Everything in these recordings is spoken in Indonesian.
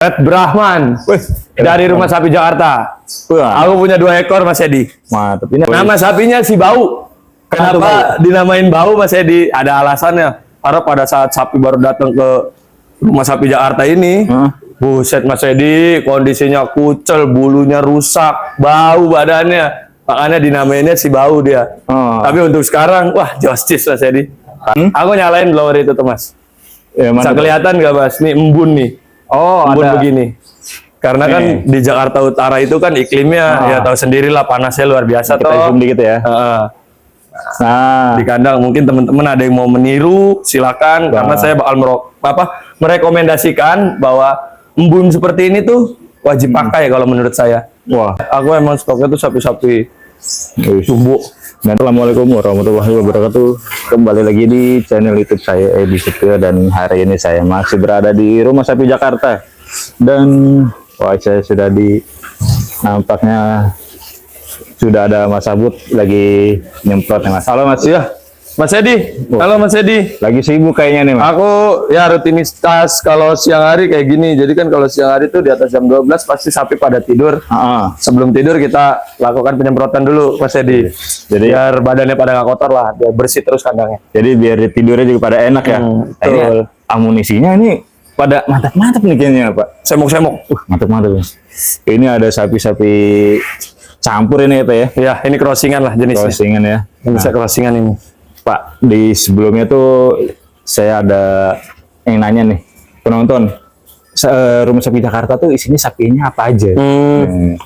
Red Brahman. Wih, Dari Rumah Sapi Jakarta. wah, Aku punya 2 ekor Mas Edi. mantap. Ini Nama sapinya si Bau. Kenapa dinamain Bau Mas Edi? Ada alasannya. Karena pada saat sapi baru datang ke Rumah Sapi Jakarta ini, buset Mas Edi, kondisinya kucel, bulunya rusak, bau badannya. Makanya dinamainnya si Bau dia. Tapi untuk sekarang, wah justice Mas Edi. Aku nyalain blower itu tuh Mas. Ya, Bisa kelihatan nggak Mas? Nih embun nih. Oh, Embun ada. begini. Karena kan di Jakarta Utara itu kan iklimnya ya tahu sendirilah, panasnya luar biasa. Kita zoom dikit ya. Nah, Di kandang mungkin teman-teman ada yang mau meniru, silakan. Karena saya bakal merekomendasikan bahwa embun seperti ini tuh wajib pakai kalau menurut saya. wah, Aku emang stoknya tuh sapi-sapi tumbuh. Assalamualaikum warahmatullahi wabarakatuh. Kembali lagi di channel YouTube saya Edi Setio, dan hari ini saya masih berada di Rumah Sapi Jakarta. Dan wah, saya sudah nampaknya sudah ada Mas Abud lagi nyemprot ya Mas. Halo Mas. Ya, Mas Edi. Halo Mas Edi. Lagi sibuk kayaknya nih Mas. Aku ya rutinitas kalau siang hari kayak gini. Jadi kan kalau siang hari tuh di atas jam 12 pasti sapi pada tidur. Sebelum tidur kita lakukan penyemprotan dulu Mas Edi. Jadi Biar badannya pada nggak kotor lah, biar bersih terus kandangnya. Jadi biar tidurnya juga pada enak ya. Nah, ini Betul. amunisinya ini pada mantap-mantap nih kayaknya Pak. Semok-semok. Mantap-mantap. Ini ada sapi-sapi campur ini Pak ya. Ya, ini crossingan lah jenisnya. Crossingan ya. Ini bisa crossingan ini. Pak, di sebelumnya tuh saya ada yang nanya nih, penonton. Rumah Sapi Jakarta tuh isinya sapinya apa aja?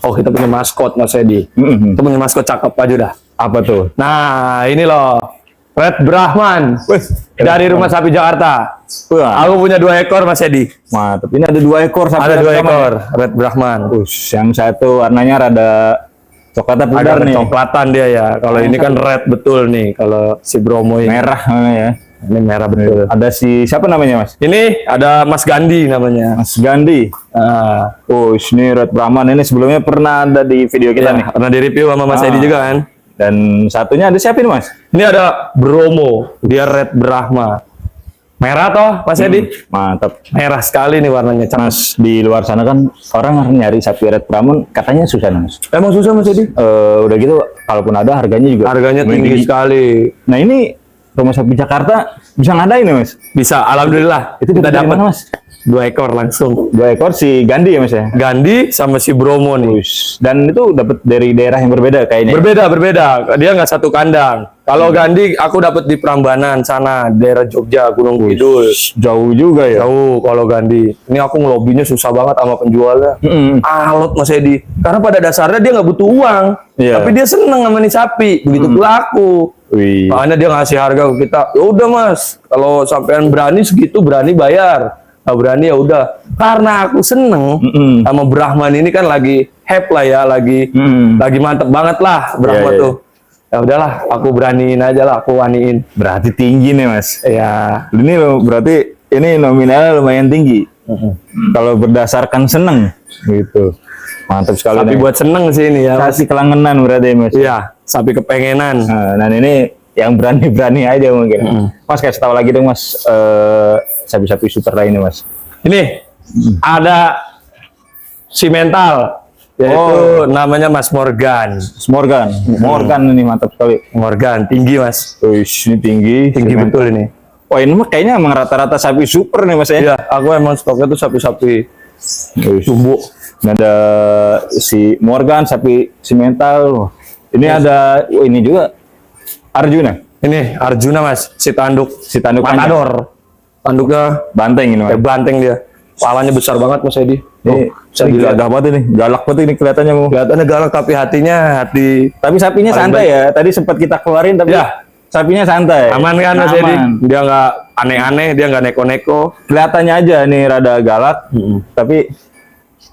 Oh, kita punya maskot Mas Edi. Kita punya maskot cakep aja dah. Apa tuh? Nah, ini loh. Red Brahman. Wih, Dari Rumah Sapi Jakarta. wah, Aku punya 2 ekor Mas Edi. mantap. Ini ada 2 ekor sapi. Ada 2 Red Brahman. ekor Red Brahman. Yang satu warnanya rada coklat pudar Agak nih. kecoklatan dia ya. Kalau ini kan red betul nih. Kalau si Bromo ini. Merah ya. Ini merah betul. Ada siapa namanya Mas? Ini ada Mas Gandhi namanya. Mas Gandhi. Oh, ini Red Brahman ini sebelumnya pernah ada di video kita nih. Pernah di-review sama Mas Edi juga kan. Dan satunya ada siapa ini Mas? Ini ada Bromo. Dia Red Brahma. Merah toh Mas Edi? Mantap. Merah sekali nih warnanya. Mas, di luar sana kan orang nyari sapi Red Brahman katanya susah Mas. Emang susah Mas Edi? Udah gitu, kalaupun ada harganya juga Harganya tinggi sekali. Nah ini Rumah Sapi Jakarta bisa ngadain ya Mas? Bisa, alhamdulillah. Itu kita dari dapat mana Mas? 2 ekor langsung. 2 ekor si Gandhi ya Mas ya? Gandhi sama si Bromo nih. Dan itu dapat dari daerah yang berbeda kayaknya. Berbeda. Dia nggak satu kandang. Kalau Gandhi aku dapat di Prambanan sana, daerah Jogja, Gunung Kidul. Jauh juga ya? Jauh kalau Gandhi. Ini aku ngelobinya susah banget sama penjualnya. Alot Mas Edi. Karena pada dasarnya dia nggak butuh uang. Iya. Tapi dia seneng sama nih sapi. Begitu pula aku. Wih. Makanya dia ngasih harga ke kita. Ya udah Mas, kalau sampean berani segitu berani bayar. Nggak berani ya udah. Karena aku seneng sama Brahman ini kan lagi hype lah ya, lagi mantep banget lah Brahman Iya, iya. tuh. Ya udahlah, aku beraniin aja lah, aku waniin. Berarti tinggi nih Mas. Ya, Ini loh, berarti ini nominalnya lumayan tinggi. Kalau berdasarkan seneng gitu. Mantap sekali. sapi nih. buat seneng sih ini ya. Sapi kelangenan berarti Mas. Iya, sapi kepengenan. Nah, ini yang berani-berani aja mungkin. Mas kasih tahu lagi dong Mas, sapi-sapi super lainnya Mas. Ini ada si mental, yaitu namanya Mas Morgan. Morgan ini mantap sekali. Morgan, tinggi Mas. Wih, ini tinggi Betul ini. Wah, ini mah kayaknya emang rata-rata sapi super nih Mas ya. Iya, aku emang stoknya tuh sapi-sapi Tumbuh. Ada si Morgan, sapi si mental. Ini ada ini juga Arjuna. Ini Arjuna Mas, si tanduk Matador. Tanduknya Banteng ini Mas. kayak banteng dia. Palanya besar banget Mas Edi. Ini Bisa dilihat. gagah banget ini. Galak banget ini kelihatannya mau. Kelihatannya galak tapi hatinya hati Tapi sapinya Paling santai ya. Tadi sempat kita keluarin tapi Ya. sapinya santai. aman kan Mas Edi. Dia nggak aneh-aneh, dia nggak neko-neko. Kelihatannya aja nih rada galak, tapi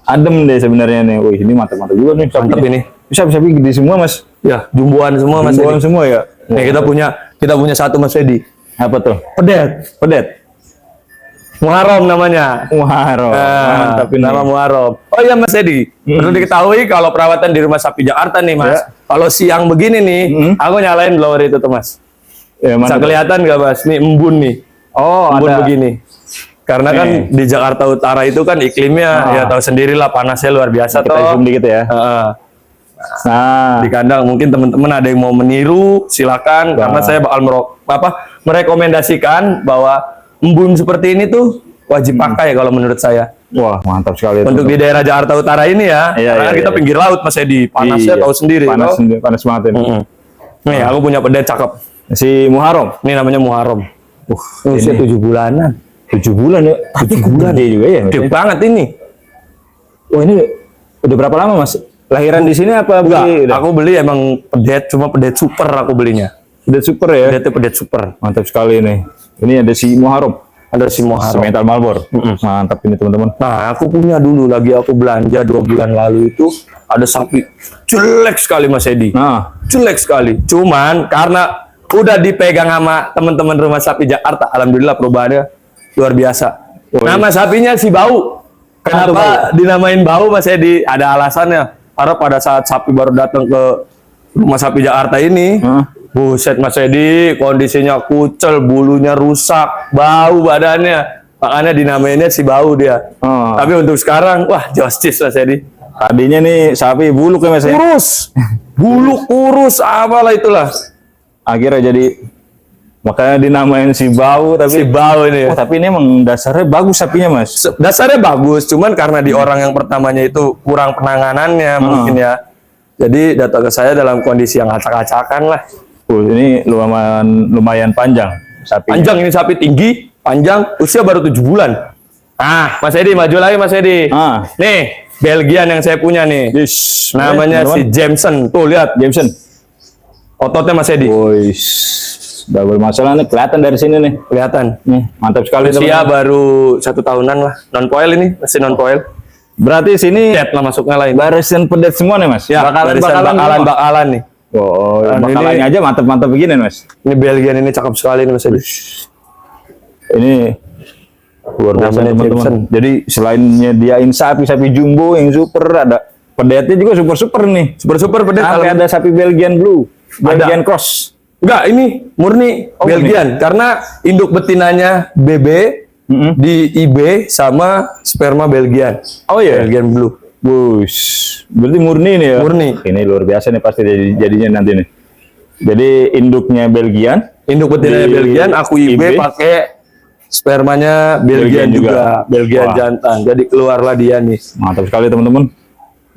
adem deh sebenarnya nih. Wih, ini mantap-mantap juga nih. Mantap ini. Bisa gede semua Mas. Ya, jumbuan semua Mas Jumboan Edi. semua ya. Nih, kita punya satu Mas Edi. Apa tuh? Pedet. Muharram namanya. Muharram. Mantap ini. Nama Muharram. Oh iya Mas Edi, perlu diketahui kalau perawatan di Rumah Sapi Jakarta nih Mas. Ya. Kalau siang begini nih, aku nyalain blower itu tuh Mas. Ya, Bisa mantap. kelihatan nggak Mas? Nih embun nih. Oh, Embun ada begini. Karena kan di Jakarta Utara itu kan iklimnya ya tahu sendirilah, panasnya luar biasa. Kita zoom dikit ya. Nah, di kandang mungkin teman-teman ada yang mau meniru, silakan. Karena saya bakal merekomendasikan bahwa embun seperti ini tuh wajib pakai kalau menurut saya. wah mantap sekali. Untuk di daerah Jakarta Utara ini ya, karena kita pinggir laut Mas Edi, panasnya tahu sendiri. Panas banget ini. Nih aku punya pedet cakep. Si Muharram. Ini namanya Muharram. Usia 7 bulanan. 7 bulan ya? 7 bulan dia juga ya? Gede banget ini. Wah ini udah berapa lama Mas? Lahiran di sini apa beli? Aku beli emang pedet, cuma pedet super aku belinya. Pedet super ya? Pedet super. Mantap sekali nih. Ini ada si Muharram. Ada si Muharram. Semental Malbor. Mantap ini teman-teman. Nah aku punya dulu lagi aku belanja 2 bulan lalu itu ada sapi jelek sekali Mas Edi. Nah, Jelek sekali. Cuman karena udah dipegang sama teman-teman rumah sapi Jakarta, alhamdulillah perubahannya luar biasa. Nama sapinya si Bau. Kenapa dinamain Bau Mas Edi? Ada alasannya. Karena pada saat sapi baru datang ke rumah sapi Jakarta ini, buset Mas Edi, kondisinya kucel, bulunya rusak, bau badannya. Makanya dinamainnya si Bau dia. Tapi untuk sekarang, wah justice Mas Edi. tadinya nih sapi buluk ya Mas ya? Kurus, bulu kurus, apalah itulah. Akhirnya jadi, makanya dinamain si Bau. Tapi Si Bau ini. tapi ini emang dasarnya bagus sapinya Mas. Dasarnya bagus, cuman karena di orang yang pertamanya itu kurang penanganannya mungkin ya. Jadi datang ke saya dalam kondisi yang acak-acakan lah. Ini lumayan panjang sapi. Panjang ini sapi tinggi, panjang, usia baru 7 bulan. Ah, Mas Edi maju lagi Mas Edi. Nih, Belgian yang saya punya nih. Namanya si Jameson. Tuh lihat, Jameson. Ototnya Mas Edi. Wih, double masalah nih kelihatan dari sini nih. Kelihatan. Nih, mantap sekali Usia teman-teman. baru 1 tahunan lah. Non poil ini, masih non poil. Berarti sini Pedet lah masuknya lain. barisan pedet semua nih Mas. Ya, bakalan nih. Oh, bakalannya aja mantap-mantap begini Mas. Ini Belgian ini cakep sekali nih Mas Edi. Ini luar biasa Namanya teman-teman. Jameson. Jadi selain nyediain sapi jumbo yang super, ada pedetnya juga super nih. Super pedet. Sampai ada sapi Belgian Blue, Belgian Cross. Enggak, ini murni Belgian. Karena induk betinanya BB di IB sama sperma Belgian. Oh iya. Belgian Blue. Wush, berarti murni nih ya? Murni. Ini luar biasa nih pasti jadinya nanti nih. Jadi induknya Belgian. Induk betinanya Di Belgian, aku IB IB. pakai spermanya Belgian juga. Belgian Wah. jantan. Jadi keluarlah dia nih. Mantap sekali teman-teman.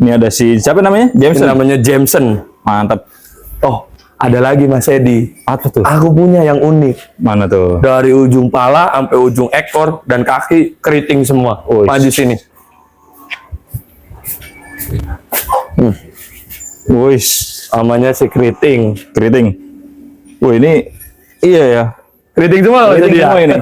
Ini ada si, siapa namanya? Ini Jameson. namanya Jameson. Mantap. Oh, ada lagi Mas Edi. Apa tuh? Aku punya yang unik. Mana tuh? Dari ujung pala sampai ujung ekor dan kaki keriting semua. Oh, Maju sini. Wih, Namanya si keriting. keriting. Wah ini, iya ya. Keriting semua Mas Keriting Edi ya? semua ini.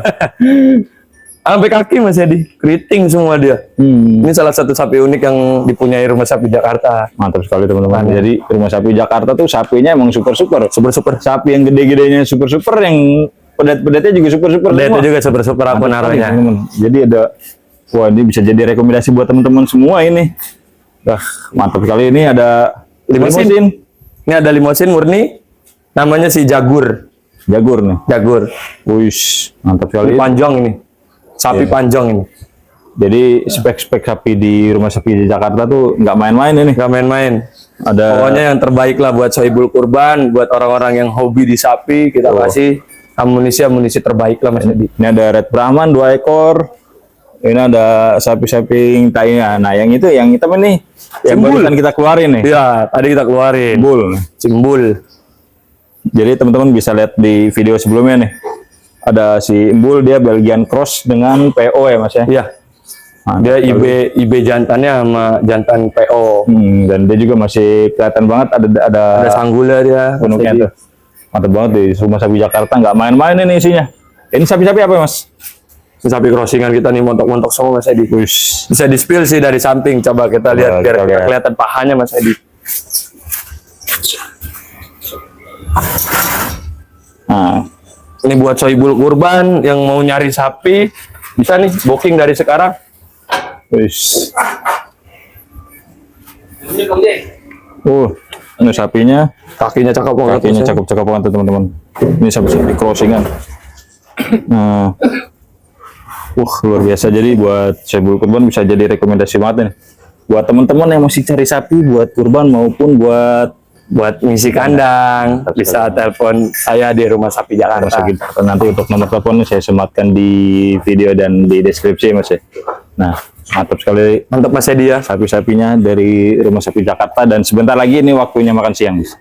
Sampai kaki Mas Edi. Keriting semua dia. Ini salah satu sapi unik yang dipunyai rumah sapi Jakarta. Mantap sekali teman-teman. Jadi rumah sapi Jakarta tuh sapinya emang super-super. Super. Sapi yang gede-gedenya super-super, yang pedet-pedetnya juga super-super. Pedetnya semua. juga super aku Mantap sekali, naruhnya. teman-teman. Jadi ada, wah ini bisa jadi rekomendasi buat teman-teman semua ini. Mantap sekali. Ini ada Limosin. Ini ada limosin murni. Namanya si Jagur. Jagur nih. Jagur. Wih, mantap sekali. Ini panjang ini. Sapi panjang ini. Jadi spek-spek sapi di rumah sapi di Jakarta tuh nggak main-main ini. Gak main-main. Ada Pokoknya yang terbaik lah buat sohibul kurban, buat orang-orang yang hobi di sapi, kita kasih amunisi terbaik lah Mas Edi. ini ada Red Brahman 2 ekor. Ini ada sapi-sapi tainya. Nah, yang itu yang hitam ini yang Cimbul. barusan kita keluarin nih. Iya, tadi kita keluarin. Cimbul. Cimbul. Jadi teman-teman bisa lihat di video sebelumnya nih. Ada si Embul, dia Belgian Cross dengan PO ya Mas ya. Iya. Dia IB jantannya sama jantan PO. Dan dia juga masih kelihatan banget ada Ada sanggulnya dia. punuknya Mas Edi. tuh. Mantap banget di rumah sapi Jakarta, nggak main-main ini isinya. Ini sapi-sapi apa Mas? Ini sapi crossingan kita nih montok-montok semua Mas Edi. Wush. Bisa di spill sih dari samping. Coba kita lihat biar kita lihat. kelihatan pahanya Mas Edi. Nah, Ini buat sohibul kurban yang mau nyari sapi, bisa nih booking dari sekarang. wush. Ini sapinya. Kakinya cakep banget. Kakinya Mas Edi. cakep-cakep banget tuh, teman-teman. Ini sapi-sapi crossingan. Nah, Luar biasa. Jadi buat Soebul Kurban bisa jadi rekomendasi banget nih. Buat teman-teman yang masih cari sapi buat kurban maupun buat ngisi kandang bisa telepon saya di Rumah Sapi Jakarta. Nanti untuk nomor telepon saya sematkan di video dan di deskripsi Mas ya. Nah, mantap sekali. Mantap Mas Edi ya. Sapi-sapinya dari Rumah Sapi Jakarta dan sebentar lagi ini waktunya makan siang, Mas.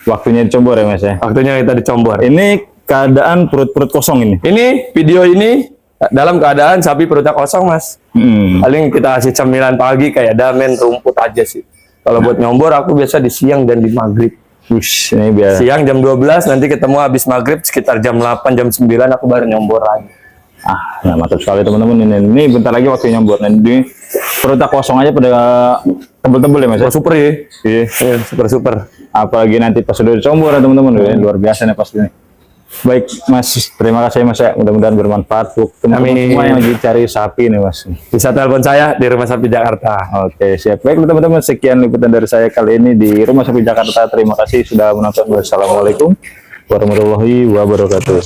Waktunya dicombor ya Mas ya. Waktunya kita dicombor. Ini keadaan perut-perut kosong ini. Ini video ini dalam keadaan sapi perutnya kosong Mas. Paling kita kasih cemilan pagi kayak damen, rumput aja sih. Kalau buat nyombor aku biasa di siang dan di maghrib. Ini biar Siang jam 12, nanti ketemu habis maghrib sekitar jam 8, jam 9 aku baru nyombor lagi. nah mantap sekali teman-teman ini bentar lagi waktu nyombor. Nanti perutnya kosong aja pada tebel-tebel ya Mas ya. Super ya. Iya. Super. Apalagi nanti pas udah dicombor ya teman-teman. Luar biasa nih pasti nih. Baik Mas, terima kasih Mas ya. Mudah-mudahan bermanfaat untuk teman-teman semua yang lagi cari sapi nih Mas. Bisa telepon saya di Rumah Sapi Jakarta. Oke, siap. Baik teman-teman, sekian liputan dari saya kali ini di Rumah Sapi Jakarta. Terima kasih sudah menonton. Wassalamualaikum warahmatullahi wabarakatuh.